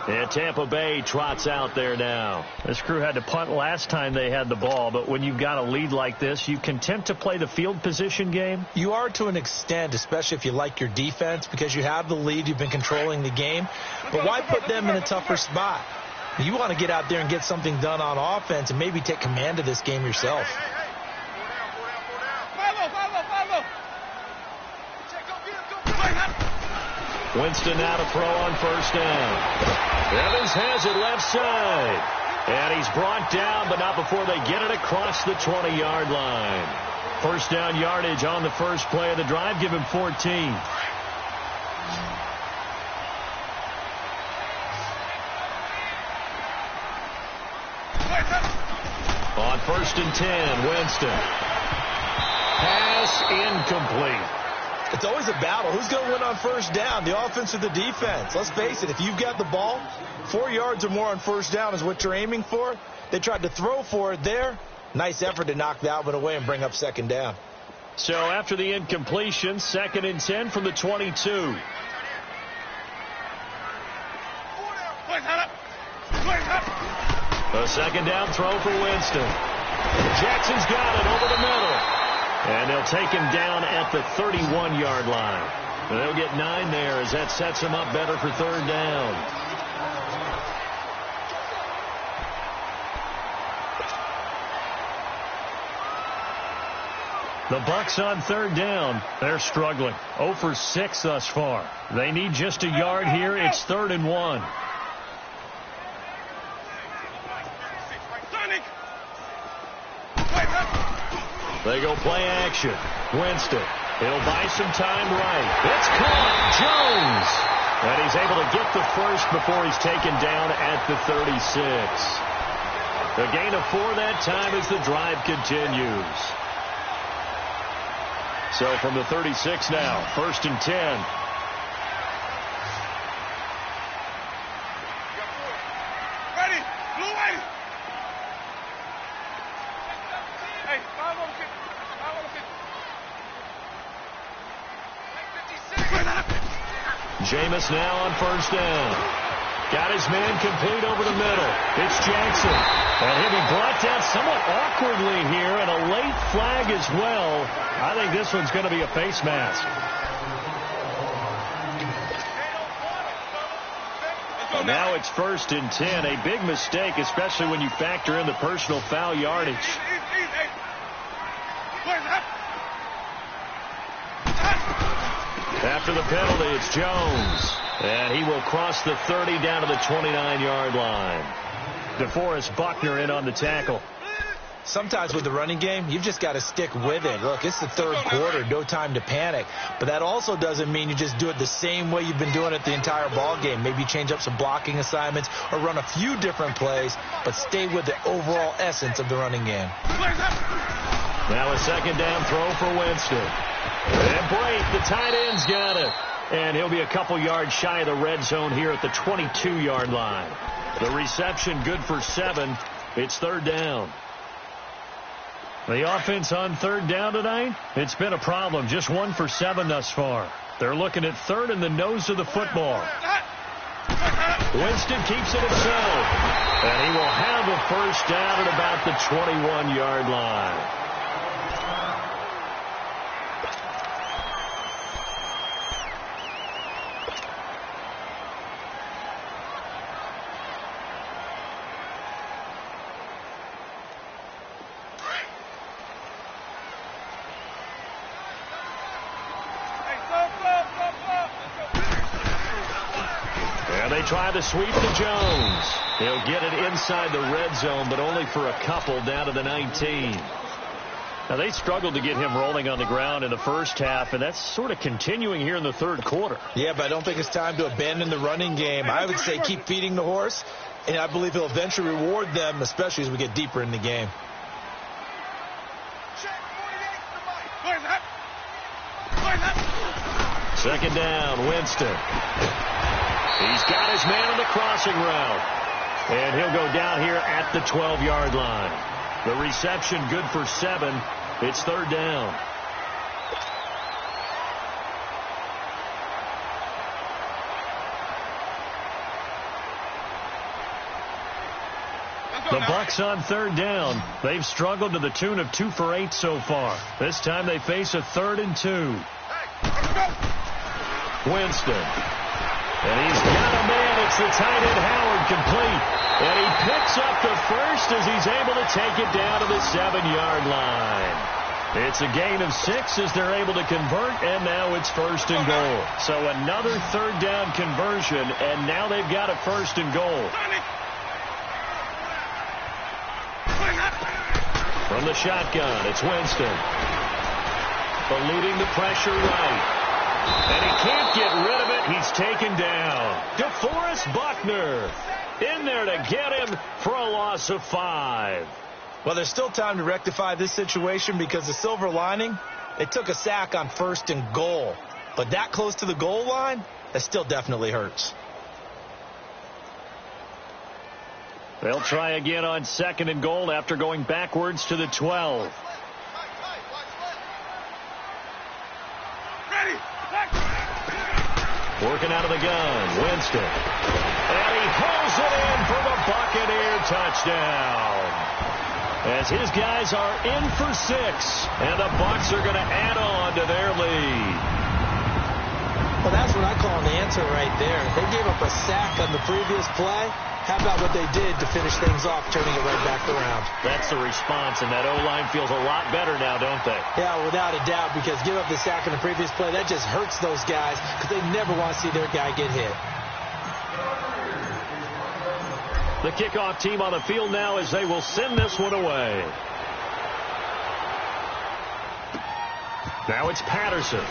And Tampa Bay trots out there now. This crew had to punt last time they had the ball, but when you've got a lead like this, you content to play the field position game? You are to an extent, especially if you like your defense, because you have the lead, you've been controlling the game. But why put them in a tougher spot? You want to get out there and get something done on offense and maybe take command of this game yourself. Winston now to throw on first down. Evans has it left side. And he's brought down, but not before they get it across the 20-yard line. First down yardage on the first play of the drive. Give him 14. On first and 10, Winston. Pass incomplete. It's always a battle. Who's going to win on first down, the offense or the defense? Let's face it, if you've got the ball, 4 yards or more on first down is what you're aiming for. They tried to throw for it there. Nice effort to knock that one away and bring up second down. So after the incompletion, 2nd and 10 from the 22. A second down throw for Winston. Jackson's got it over the middle. And they'll take him down at the 31-yard line. And they'll get 9 there as that sets him up better for third down. The Bucs on third down. They're struggling. 0 for 6 thus far. They need just a yard here. It's 3rd and 1. They go play action. Winston. He'll buy some time right. It's caught. Jones. And he's able to get the first before he's taken down at the 36. A gain of 4 that time as the drive continues. So from the 36 now, 1st and 10. Ready. Blue way. Hey, 5 over 50. 5 over 50. Jameis now on first down. Got his man complete over the middle. It's Jackson. And he'll be brought down somewhat awkwardly here, and a late flag as well. I think this one's going to be a face mask. And now it's 1st and 10. A big mistake, especially when you factor in the personal foul yardage. After the penalty, it's Jones. And he will cross the 30 down to the 29-yard line. DeForest Buckner in on the tackle. Sometimes with the running game, you've just got to stick with it. Look, it's the third quarter, no time to panic. But that also doesn't mean you just do it the same way you've been doing it the entire ball game. Maybe change up some blocking assignments or run a few different plays, but stay with the overall essence of the running game. Now a second down throw for Winston. And Brate, the tight end's got it. And he'll be a couple yards shy of the red zone here at the 22-yard line. The reception good for 7. It's third down. The offense on third down tonight, it's been a problem. Just 1 for 7 thus far. They're looking at third in the nose of the football. Winston keeps it himself. And he will have a first down at about the 21-yard line. Try to sweep to Jones. He'll get it inside the red zone, but only for a couple down to the 19. Now, they struggled to get him rolling on the ground in the first half, and that's sort of continuing here in the third quarter. Yeah, but I don't think it's time to abandon the running game. I would say keep feeding the horse, and I believe he'll eventually reward them, especially as we get deeper in the game. Second down, Winston. He's got his man on the crossing route, and he'll go down here at the 12-yard line. The reception good for 7. It's third down. The Bucs on third down. They've struggled to the tune of 2 for 8 so far. This time they face a 3rd and 2. Winston. And he's got a man. It's the tight end Howard complete. And he picks up the first as he's able to take it down to the 7-yard line. It's a gain of 6 as they're able to convert, and now it's 1st and goal. So another third down conversion, and now they've got a 1st and goal. From the shotgun, it's Winston. Eluding the pressure right. And he can't get rid of it. He's taken down. DeForest Buckner in there to get him for a loss of 5. Well, there's still time to rectify this situation because the silver lining, it took a sack on 1st and goal. But that close to the goal line, that still definitely hurts. They'll try again on 2nd and goal after going backwards to the 12. Working out of the gun, Winston. And he pulls it in for the Buccaneer touchdown. As his guys are in for 6, and the Bucs are going to add on to their lead. Well, that's what I call an answer right there. They gave up a sack on the previous play. How about what they did to finish things off, turning it right back around? That's the response, and that O-line feels a lot better now, don't they? Yeah, without a doubt, because give up the sack on the previous play, that just hurts those guys because they never want to see their guy get hit. The kickoff team on the field now as they will send this one away. Now it's Patterson.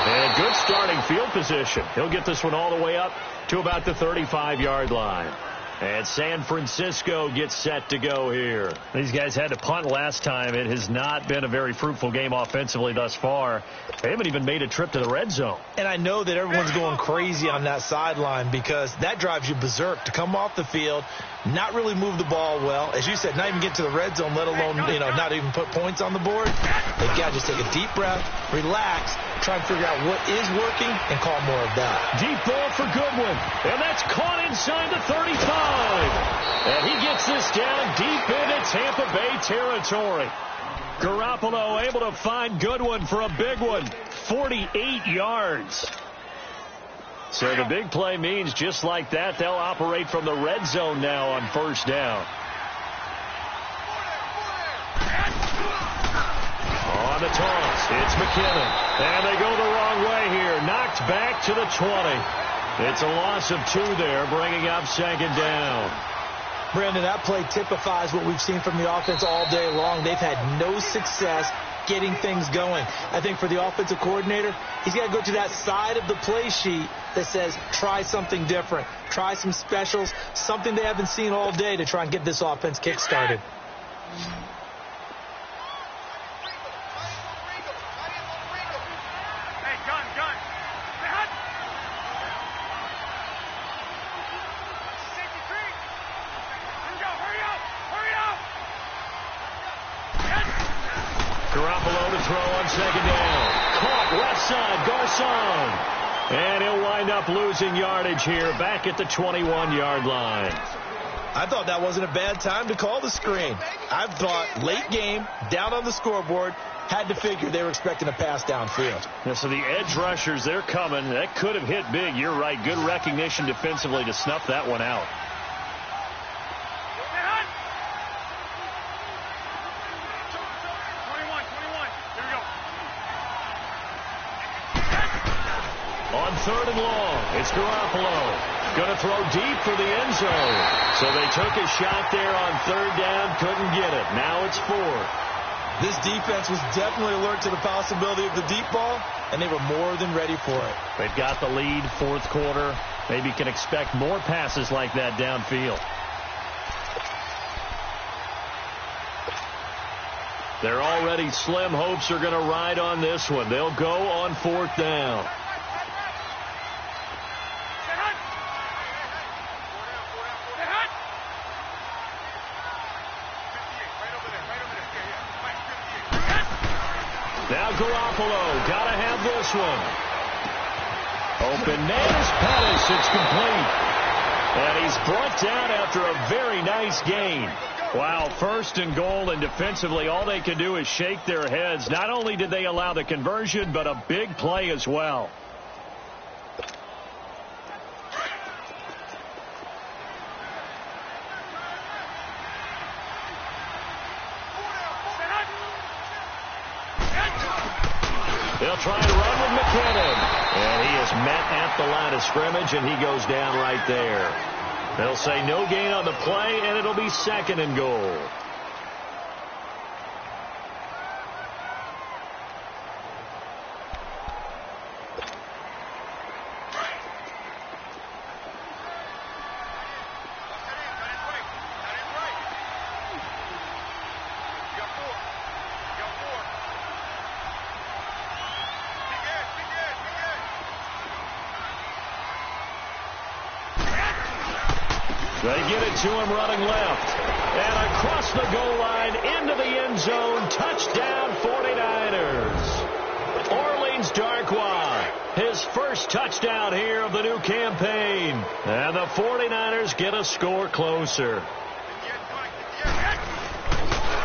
And good starting field position. He'll get this one all the way up to about the 35-yard line. And San Francisco gets set to go here. These guys had to punt last time. It has not been a very fruitful game offensively thus far. They haven't even made a trip to the red zone. And I know that everyone's going crazy on that sideline because that drives you berserk to come off the field, not really move the ball well. As you said, not even get to the red zone, let alone, not even put points on the board. They've got to just take a deep breath, relax, try and figure out what is working and call more of that. Deep ball for Goodwin. And that's caught inside the 35. And he gets this down deep into Tampa Bay territory. Garoppolo able to find Goodwin for a big one. 48 yards. So the big play means just like that, they'll operate from the red zone now on 1st down. On the toss, it's McKinnon. And they go the wrong way here. Knocked back to the 20. It's a loss of 2 there, bringing up 2nd down. Brandon, that play typifies what we've seen from the offense all day long. They've had no success getting things going. I think for the offensive coordinator, he's got to go to that side of the play sheet that says try something different, try some specials, something they haven't seen all day to try and get this offense kick-started. Garoppolo to throw on 2nd down. Caught left side, Garcon. And he'll wind up losing yardage here back at the 21-yard line. I thought that wasn't a bad time to call the screen. I thought late game, down on the scoreboard, had to figure they were expecting a pass downfield. Yeah, so the edge rushers, they're coming. That could have hit big. You're right. Good recognition defensively to snuff that one out. 3rd and long. It's Garoppolo. Going to throw deep for the end zone. So they took a shot there on 3rd down. Couldn't get it. Now it's 4th. This defense was definitely alert to the possibility of the deep ball, and they were more than ready for it. They've got the lead, 4th quarter. Maybe can expect more passes like that downfield. Their already slim hopes are going to ride on this one. They'll go on 4th down. Now Garoppolo, got to have this one. Open Nails, Pettis, it's complete. And he's brought down after a very nice gain. Wow, 1st and goal, and defensively all they can do is shake their heads. Not only did they allow the conversion, but a big play as well. They'll try to run with McKinnon. And he is met at the line of scrimmage, and he goes down right there. They'll say no gain on the play, and it'll be 2nd and goal. They get it to him running left. And across the goal line into the end zone. Touchdown 49ers. Orleans Darkwa, his first touchdown here of the new campaign. And the 49ers get a score closer.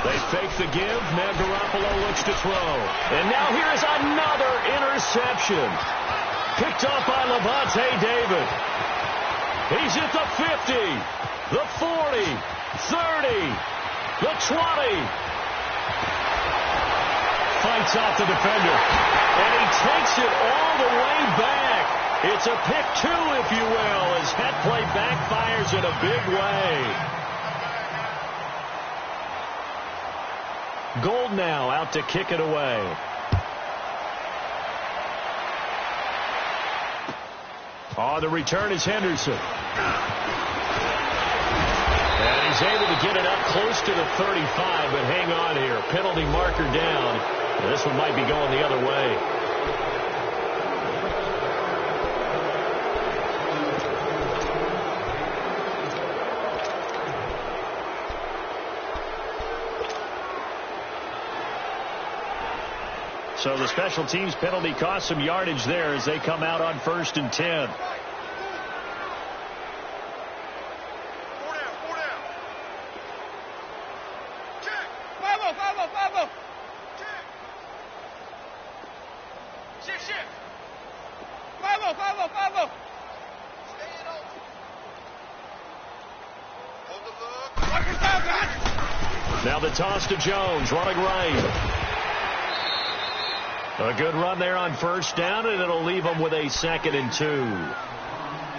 They fake the give. Now Garoppolo looks to throw. And now here's another interception. Picked off by Levante David. He's at the 50, the 40, 30, the 20. Fights off the defender. And he takes it all the way back. It's a pick 2, if you will, as that play backfires in a big way. Gold now out to kick it away. On the return is Henderson. And he's able to get it up close to the 35, but hang on here. Penalty marker down. And this one might be going the other way. So the special teams penalty cost some yardage there as they come out on 1st and 10. Now the toss to Jones, running right. A good run there on 1st down, and it'll leave them with a 2nd and 2.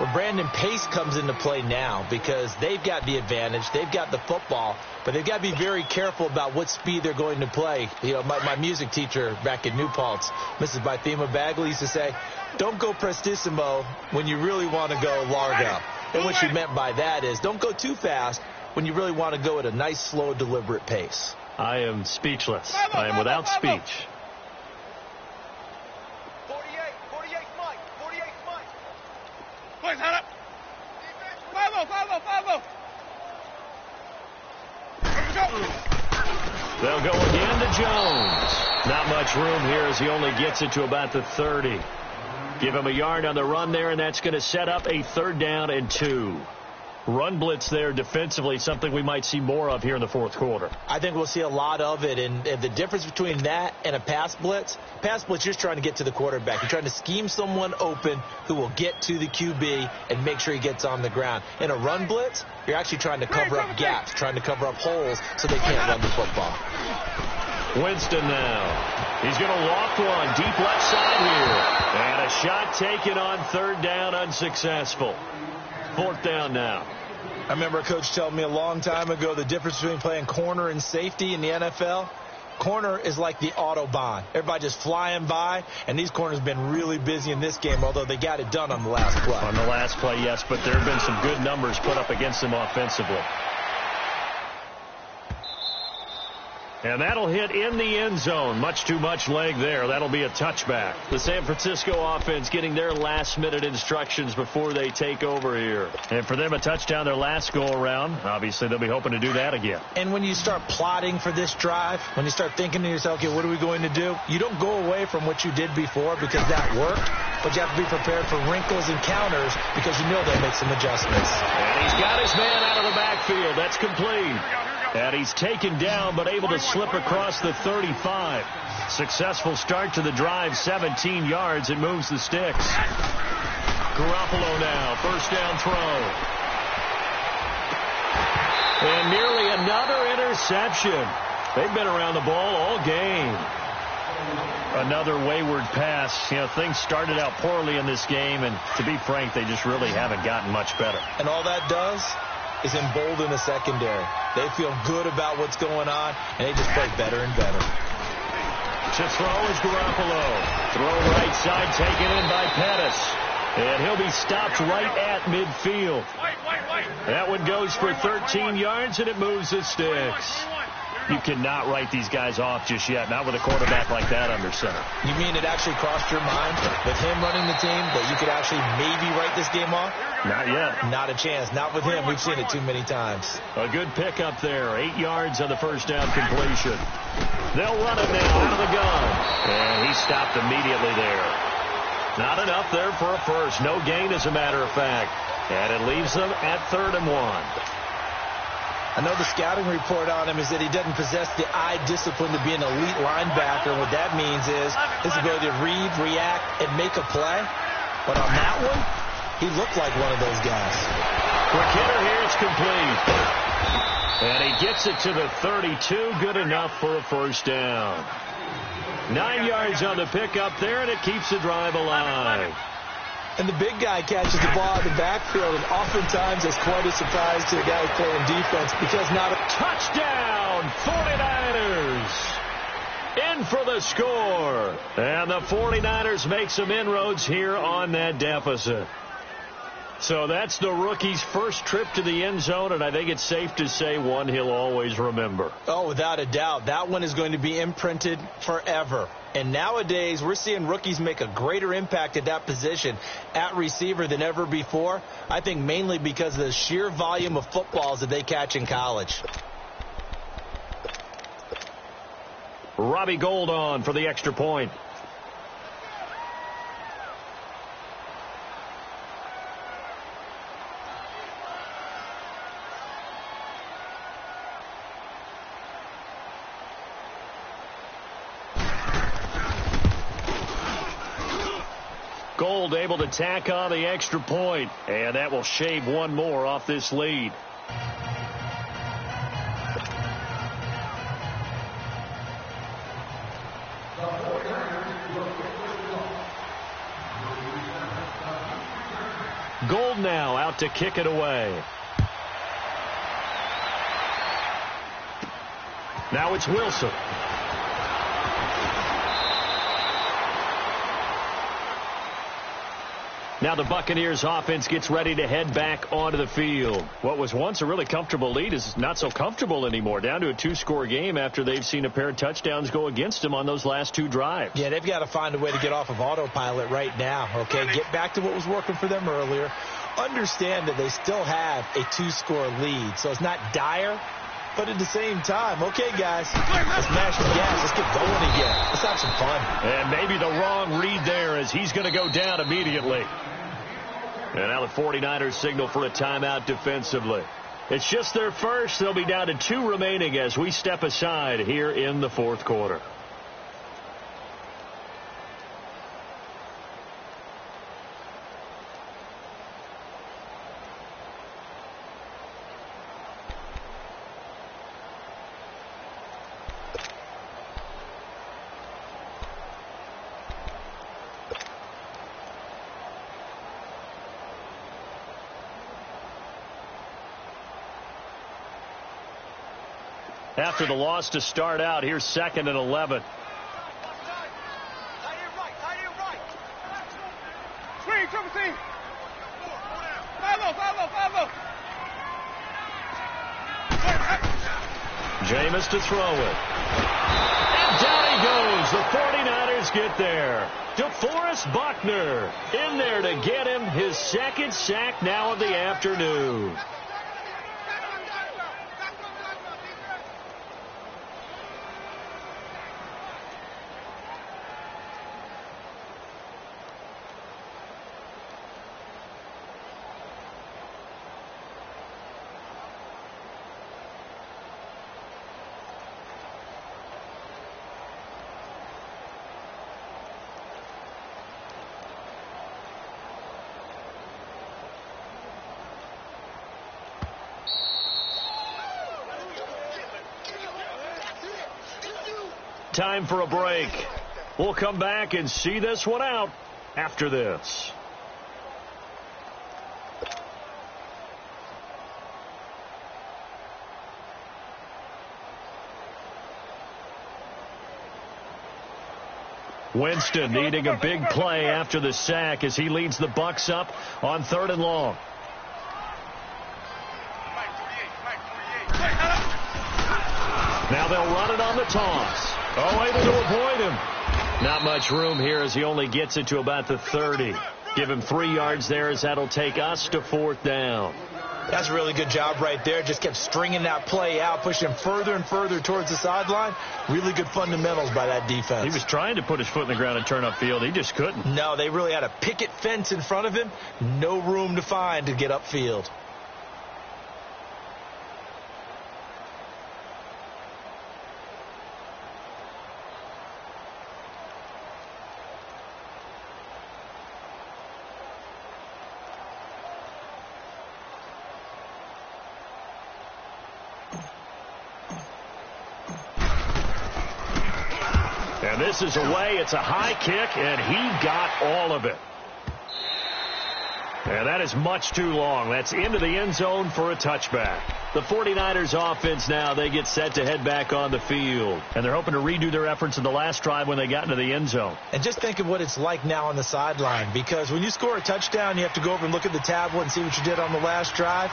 Well, Brandon, pace comes into play now because they've got the advantage. They've got the football, but they've got to be very careful about what speed they're going to play. You know, my music teacher back in New Paltz, Mrs. Bythema Bagley, used to say, don't go prestissimo when you really want to go largo. And what she meant by that is don't go too fast when you really want to go at a nice, slow, deliberate pace. I am speechless. I am without speech. They'll go again to Jones. Not much room here as he only gets it to about the 30. Give him a yard on the run there, and that's going to set up a 3rd down and 2. Run blitz there defensively, something we might see more of here in the 4th quarter. I think we'll see a lot of it, and the difference between that and a pass blitz, you're just trying to get to the quarterback. You're trying to scheme someone open who will get to the QB and make sure he gets on the ground. In a run blitz, you're actually trying to cover up gaps, trying to cover up holes so they can't run the football. Winston now. He's going to loft one deep left side here. And a shot taken on third down, unsuccessful. Fourth down now. I remember a coach telling me a long time ago the difference between playing corner and safety in the NFL. Corner is like the Autobahn. Everybody just flying by, and these corners have been really busy in this game, although they got it done on the last play. On the last play, yes, but there have been some good numbers put up against them offensively. And that'll hit in the end zone. Much too much leg there. That'll be a touchback. The San Francisco offense getting their last-minute instructions before they take over here. And for them, a touchdown their last go-around. Obviously, they'll be hoping to do that again. And when you start plotting for this drive, when you start thinking to yourself, okay, what are we going to do? You don't go away from what you did before because that worked, but you have to be prepared for wrinkles and counters because you know they'll make some adjustments. And he's got his man out of the backfield. That's complete. And he's taken down, but able to slip across the 35. Successful start to the drive, 17 yards, and moves the sticks. Garoppolo now, first down throw. And nearly another interception. They've been around the ball all game. Another wayward pass. You know, things started out poorly in this game, and to be frank, they just really haven't gotten much better. And all that does is embolden the secondary. They feel good about what's going on, and they just play better and better. To throw is Garoppolo. Throw right side taken in by Pettis. And he'll be stopped right at midfield. That one goes for 13 yards, and it moves the sticks. You cannot write these guys off just yet, not with a quarterback like that under center. You mean it actually crossed your mind with him running the team that you could actually maybe write this game off? Not yet. Not a chance. Not with him. We've seen it too many times. A good pickup there. 8 yards on the first down completion. They'll run it now out of the gun. And he stopped immediately there. Not enough there for a first. No gain, as a matter of fact. And it leaves them at 3rd and 1. I know the scouting report on him is that he doesn't possess the eye discipline to be an elite linebacker. And what that means is his ability to read, react, and make a play. But on that one, he looked like one of those guys. Quick hitter here, it's complete. And he gets it to the 32. Good enough for a first down. 9 yards on the pickup there, and it keeps the drive alive. And the big guy catches the ball in the backfield, and oftentimes it's quite a surprise to the guy playing defense because not a touchdown, 49ers. In for the score. And the 49ers make some inroads here on that deficit. So that's the rookie's first trip to the end zone, and I think it's safe to say one he'll always remember. Oh, without a doubt. That one is going to be imprinted forever. And nowadays, we're seeing rookies make a greater impact at that position at receiver than ever before. I think mainly because of the sheer volume of footballs that they catch in college. Robbie Gould on for the extra point. Gould able to tack on the extra point, and that will shave one more off this lead. Gould now out to kick it away. Now it's Wilson. Now the Buccaneers offense gets ready to head back onto the field. What was once a really comfortable lead is not so comfortable anymore. Down to a 2-score game after they've seen a pair of touchdowns go against them on those last 2 drives. Yeah, they've got to find a way to get off of autopilot right now, okay? Get back to what was working for them earlier. Understand that they still have a 2-score lead, so it's not dire. But at the same time, okay, guys, let's mash the gas. Let's get going again. Let's have some fun. And maybe the wrong read there as he's going to go down immediately. And now the 49ers signal for a timeout defensively. It's just their first. They'll be down to 2 remaining as we step aside here in the 4th quarter. after the loss to start out. Here's 2nd and 11. Swing, triple team. Follow. Jameis to throw it. And down he goes. The 49ers get there. DeForest Buckner in there to get him his 2nd sack now of the afternoon. Time for a break. We'll come back and see this one out after this. Winston needing a big play after the sack as he leads the Bucs up on 3rd and long. Now they'll run it on the toss. Oh, able to avoid him. Not much room here as he only gets it to about the 30. Give him 3 yards there as that'll take us to 4th down. That's a really good job right there. Just kept stringing that play out, pushing him further and further towards the sideline. Really good fundamentals by that defense. He was trying to put his foot in the ground and turn upfield. He just couldn't. No, they really had a picket fence in front of him. No room to find to get upfield. And this is away. It's a high kick, and he got all of it. And that is much too long. That's into the end zone for a touchback. The 49ers offense now, they get set to head back on the field. And they're hoping to redo their efforts in the last drive when they got into the end zone. And just think of what it's like now on the sideline. Because when you score a touchdown, you have to go over and look at the tablet and see what you did on the last drive.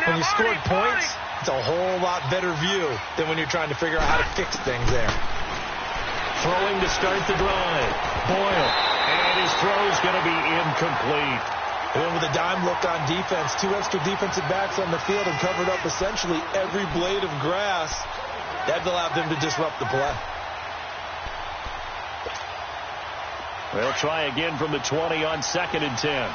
When you scored points, it's a whole lot better view than when you're trying to figure out how to fix things there. Throwing to start the drive. Boyle. And his throw's going to be incomplete. And with a dime look on defense, 2 extra defensive backs on the field and covered up essentially every blade of grass. That allowed them to disrupt the play. They'll try again from the 20 on 2nd and 10.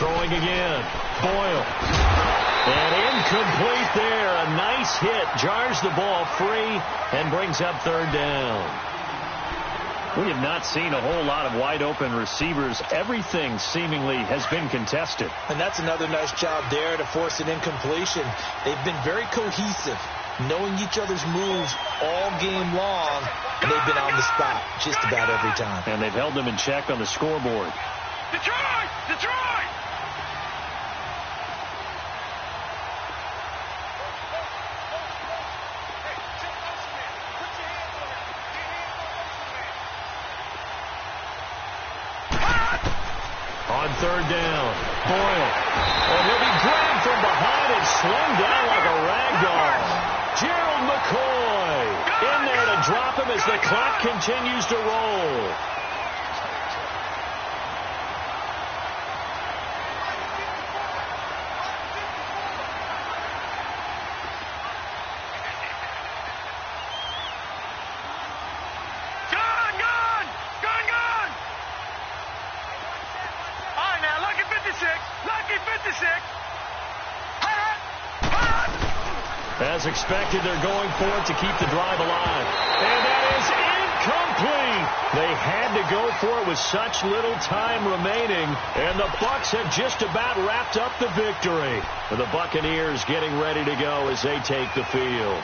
Throwing again. Boyle. And incomplete there. A nice hit. Jars the ball free and brings up 3rd down. We have not seen a whole lot of wide open receivers. Everything seemingly has been contested. And that's another nice job there to force an incompletion. They've been very cohesive, knowing each other's moves all game long, and they've been on the spot just about every time. And they've held them in check on the scoreboard. Detroit! Detroit! On 3rd down, Boyle. And he'll be grabbed from behind and slung down like a rag doll. Gerald McCoy in there to drop him as the clock continues to roll. As expected, they're going for it to keep the drive alive. And that is incomplete. Complete. They had to go for it with such little time remaining, and the Bucs had just about wrapped up the victory. The Buccaneers getting ready to go as they take the field.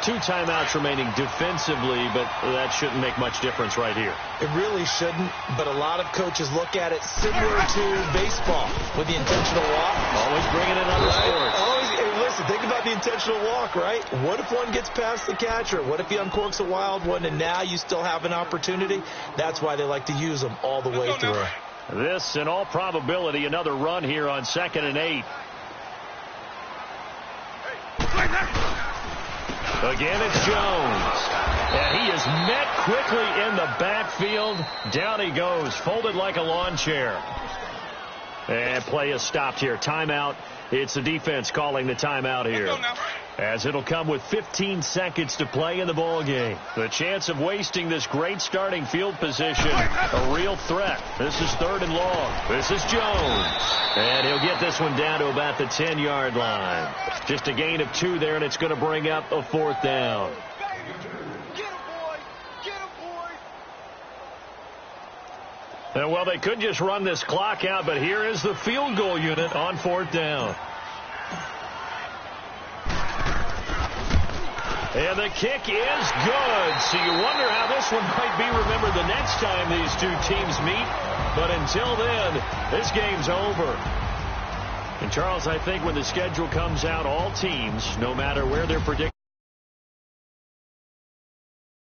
2 timeouts remaining defensively, but that shouldn't make much difference right here. It really shouldn't, but a lot of coaches look at it similar to baseball with the intentional walk. Always bringing in other sports. Always, hey, listen, think about the intentional walk, right? What if one gets past the catcher? What if he uncorks a wild one and now you still have an opportunity? That's why they like to use them all the way through. This, in all probability, another run here on 2nd and 8. Again, it's Jones. And he is met quickly in the backfield. Down he goes, folded like a lawn chair. And play is stopped here. Timeout. It's the defense calling the timeout here, as it'll come with 15 seconds to play in the ball game. The chance of wasting this great starting field position, a real threat. This is 3rd and long. This is Jones. And he'll get this one down to about the 10-yard line. Just a gain of 2 there, and it's going to bring up a 4th down. And, well, they could just run this clock out, but here is the field goal unit on 4th down. And the kick is good. So you wonder how this one might be remembered the next time these 2 teams meet. But until then, this game's over. And, Charles, I think when the schedule comes out, all teams, no matter where they're predicted,